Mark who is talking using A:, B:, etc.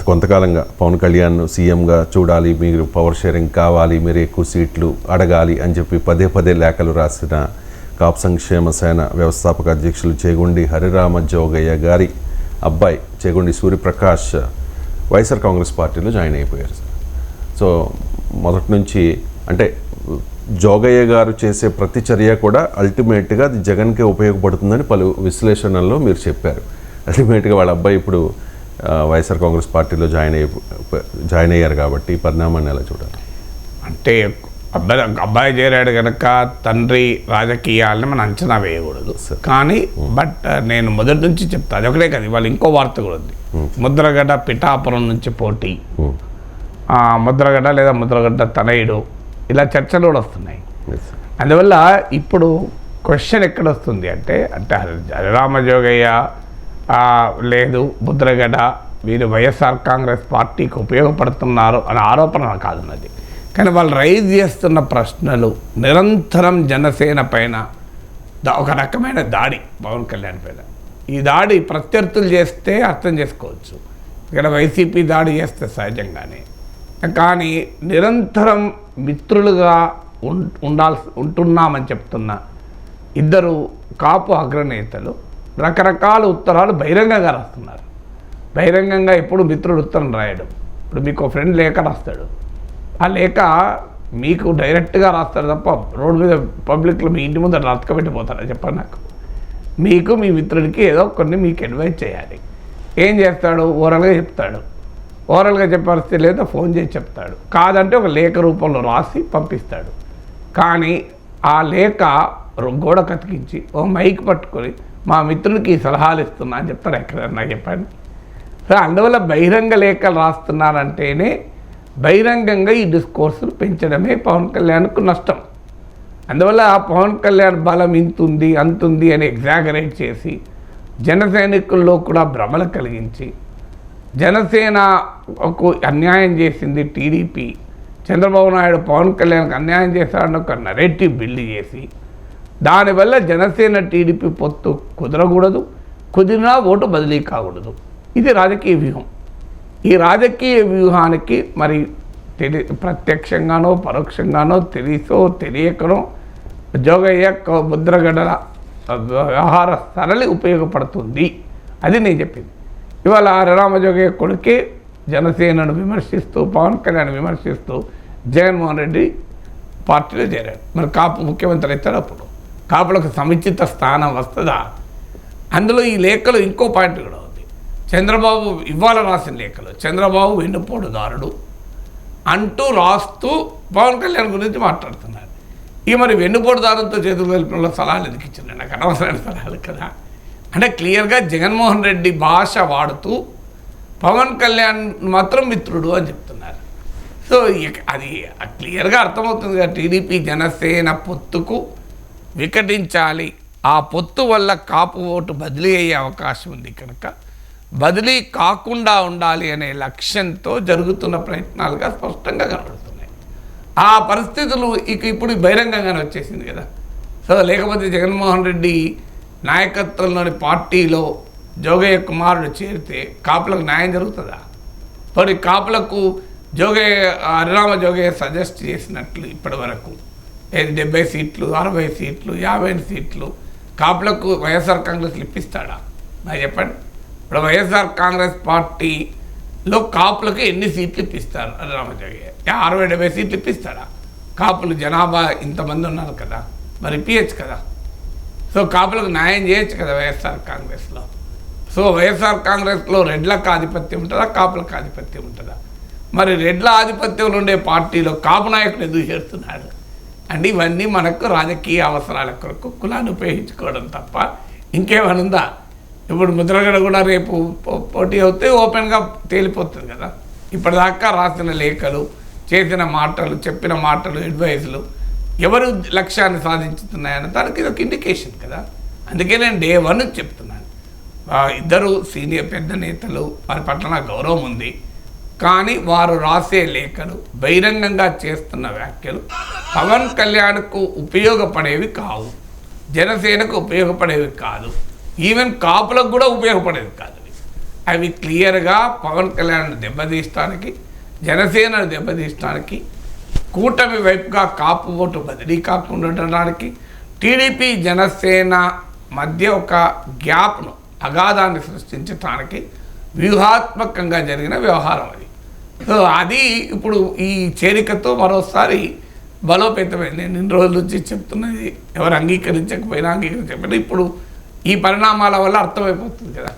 A: కొంతకాలంగా పవన్ కళ్యాణ్ సీఎంగా చూడాలి, మీరు పవర్ షేరింగ్ కావాలి, మీరు ఎక్కువ సీట్లు అడగాలి అని చెప్పి పదే పదే లేఖలు రాసిన కాపు సంక్షేమ సేన వ్యవస్థాపక అధ్యక్షులు చేగొండి హరిరామ జోగయ్య గారి అబ్బాయి చేగొండి సూర్యప్రకాష్ వైఎస్ఆర్ కాంగ్రెస్ పార్టీలో జాయిన్ అయిపోయారు సార్. సో మొదటి నుంచి అంటే జోగయ్య గారు చేసే ప్రతి చర్య కూడా అల్టిమేట్గా అది జగన్కే ఉపయోగపడుతుందని పలు విశ్లేషణల్లో మీరు చెప్పారు. అల్టిమేట్గా వాళ్ళ అబ్బాయి ఇప్పుడు వైఎస్ఆర్ కాంగ్రెస్ పార్టీలో జాయిన్ అయ్యారు కాబట్టి ఈ పరిణామాన్ని ఎలా చూడాలి?
B: అంటే అబ్బాయి చేరాడు కనుక తండ్రి రాజకీయాలని మనం అంచనా వేయకూడదు. కానీ బట్ నేను మొదటి నుంచి చెప్తాను, అది ఒకటే కదా, ఇవాళ ఇంకో వార్త కూడా ఉంది. ముద్రగడ్డ పిఠాపురం నుంచి పోటీ, ముద్రగడ్డ లేదా ముద్రగడ్డ తనయుడు, ఇలా చర్చలు కూడా వస్తున్నాయి. అందువల్ల ఇప్పుడు క్వశ్చన్ ఎక్కడ వస్తుంది అంటే హరిరామజోగయ్య లేదు ముద్రగడ్డ వీరు వైఎస్ఆర్ కాంగ్రెస్ పార్టీకి ఉపయోగపడుతున్నారు అనే ఆరోపణ కాదున్నది. కానీ వాళ్ళు రైజ్ చేస్తున్న ప్రశ్నలు నిరంతరం జనసేన పైన ఒక రకమైన దాడి, పవన్ కళ్యాణ్ పైన. ఈ దాడి ప్రత్యర్థులు చేస్తే అర్థం చేసుకోవచ్చు, ఇక్కడ వైసీపీ దాడి చేస్తే సహజంగానే. కానీ నిరంతరం మిత్రులుగా ఉంటున్నామని చెప్తున్న ఇద్దరు కాపు అగ్రనేతలు రకరకాల ఉత్తరాలు బహిరంగంగా రాస్తున్నారు. బహిరంగంగా ఎప్పుడు మిత్రుడు ఉత్తరం రాయడు. ఇప్పుడు మీకు ఫ్రెండ్ లేఖ రాస్తాడు, ఆ లేఖ మీకు డైరెక్ట్గా రాస్తాడు తప్ప రోడ్డు మీద పబ్లిక్లో మీ ఇంటి ముందు రతకబెట్టిపోతారా చెప్పండి నాకు. మీకు మీ మిత్రుడికి ఏదో కొన్ని మీకు అడ్వైజ్ చేయాలి. ఏం చేస్తాడు? ఓరల్గా చెప్తాడు. ఓరల్గా చెప్పాల్సి లేదా ఫోన్ చేసి చెప్తాడు. కాదంటే ఒక లేఖ రూపంలో రాసి పంపిస్తాడు. కానీ ఆ లేఖ గోడ కతికించి ఓ మైక్ పట్టుకొని మా మిత్రుడికి ఈ సలహాలు ఇస్తున్నా అని చెప్తాడు. ఎక్కడన్నా చెప్పండి. సో అందువల్ల బహిరంగ లేఖలు రాస్తున్నారంటేనే బహిరంగంగా ఈ డిస్కోర్సులు పెంచడమే పవన్ కళ్యాణ్కు నష్టం. అందువల్ల పవన్ కళ్యాణ్ బలం ఇంతుంది అంతుంది అని ఎగ్జాగరేట్ చేసి జన సైనికుల్లో కూడా భ్రమలు కలిగించి జనసేనకు అన్యాయం చేసింది టీడీపీ, చంద్రబాబు నాయుడు పవన్ కళ్యాణ్కి అన్యాయం చేశాడని ఒక నరేటివ్ బిల్డ్ చేసి దానివల్ల జనసేన టీడీపీ పొత్తు కుదరకూడదు, కుదిరినా ఓటు బదిలీ కాకూడదు. ఇది రాజకీయ వ్యూహం. ఈ రాజకీయ వ్యూహానికి మరి ప్రత్యక్షంగానో పరోక్షంగానో తెలిసో తెలియకనో జోగయ్య ముద్రగడ్డల వ్యవహార సరళి ఉపయోగపడుతుంది. అది నేను చెప్పింది. ఇవాళ హరిరామజోగయ్య కొడుకే జనసేనను విమర్శిస్తూ పవన్ కళ్యాణ్ విమర్శిస్తూ జగన్మోహన్ రెడ్డి పార్టీలో చేరాడు. మరి కాపు ముఖ్యమంత్రి అవుతాడు. అప్పుడు కాపులకు సముచిత స్థానం వస్తుందా? అందులో ఈ లేఖలో ఇంకో పాయింట్ కూడా ఉంది. చంద్రబాబు ఇవాళ రాసిన లేఖలో చంద్రబాబు వెన్నుపోటుదారుడు అంటూ రాస్తూ పవన్ కళ్యాణ్ గురించి మాట్లాడుతున్నారు. ఈ మరి వెన్నుపోటుదారులతో చేతులు కలిపిన సలహాలు ఎందుకు ఇచ్చింది? నాకు అనవసరమైన సలహాలు కదా. అంటే క్లియర్గా జగన్మోహన్ రెడ్డి భాష వాడుతూ పవన్ కళ్యాణ్ మాత్రం మిత్రుడు అని చెప్తున్నారు. సో అది క్లియర్గా అర్థమవుతుంది కదా, టీడీపీ జనసేన పొత్తుకు వికటించాలి, ఆ పొత్తు వల్ల కాపు ఓటు బదిలీ అయ్యే అవకాశం ఉంది కనుక బదిలీ కాకుండా ఉండాలి అనే లక్ష్యంతో జరుగుతున్న ప్రయత్నాలుగా స్పష్టంగా కనబడుతున్నాయి. ఆ పరిస్థితులు ఇప్పుడు బహిరంగంగానే వచ్చేసింది కదా. సో లేకపోతే జగన్మోహన్ రెడ్డి నాయకత్వంలోని పార్టీలో జోగయ్య కుమారుడు చేరితే కాపులకు న్యాయం జరుగుతుందా? మరి కాపులకు హరిరామ జోగయ్య సజెస్ట్ చేసినట్లు ఇప్పటి వరకు 70 సీట్లు 60 సీట్లు 50 సీట్లు కాపులకు వైఎస్ఆర్ కాంగ్రెస్లు ఇప్పిస్తాడా? నాకు చెప్పండి. ఇప్పుడు వైఎస్ఆర్ కాంగ్రెస్ పార్టీలో కాపులకు ఎన్ని సీట్లు ఇప్పిస్తారు? హరిరామ జోగయ్య 60-70 సీట్లు ఇప్పిస్తాడా? కాపులు జనాభా ఇంతమంది ఉన్నారు కదా, మరి ఇప్పించచ్చు కదా. సో కాపులకు న్యాయం చేయొచ్చు కదా వైఎస్ఆర్ కాంగ్రెస్లో. సో వైఎస్ఆర్ కాంగ్రెస్లో రెడ్లకు ఆధిపత్యం ఉంటుందా, కాపులకు ఆధిపత్యం ఉంటుందా? మరి రెడ్ల ఆధిపత్యంలో ఉండే పార్టీలో కాపు నాయకులు ఎందుకు చేరుతున్నాడు? అంటే ఇవన్నీ మనకు రాజకీయ అవసరాల కొరకు కులాన్ని ఉపయోగించుకోవడం తప్ప ఇంకేమైనా ఉందా? ఇప్పుడు ముద్రగడ కూడా రేపు పోటీ అవుతే ఓపెన్గా తేలిపోతుంది కదా. ఇప్పటిదాకా రాసిన లేఖలు, చేసిన మాటలు, చెప్పిన మాటలు, అడ్వైజులు ఎవరు లక్ష్యాన్ని సాధించుతున్నాయన్న దానికి ఇది ఒక ఇండికేషన్ కదా. అందుకే నేను డే 1 చెప్తున్నాను, ఇద్దరు సీనియర్ పెద్ద నేతలు, వారి పట్ల నాకు గౌరవం ఉంది. కానీ వారు రాసే లేఖలు, బహిరంగంగా చేస్తున్న వ్యాఖ్యలు పవన్ కళ్యాణ్కు ఉపయోగపడేవి కావు, జనసేనకు ఉపయోగపడేవి కాదు, ఈవెన్ కాపులకు కూడా ఉపయోగపడేవి కాదు. అవి క్లియర్గా పవన్ కళ్యాణ్ దెబ్బతీయడానికి, జనసేనను దెబ్బతీయడానికి, కూటమి వైపుగా కాపు ఓటు బదిలీ కాకుండా ఉండడానికి, టీడీపీ జనసేన మధ్య ఒక గ్యాప్ను, అగాధాన్ని సృష్టించడానికి వ్యూహాత్మకంగా జరిగిన వ్యవహారం అది. సో అది ఇప్పుడు ఈ చేరికతో మరోసారి బలోపేతమైంది. నేను ఇన్ని రోజుల నుంచి చెప్తున్నది ఎవరు అంగీకరించకపోయినా ఇప్పుడు ఈ పరిణామాల వల్ల అర్థమైపోతుంది కదా.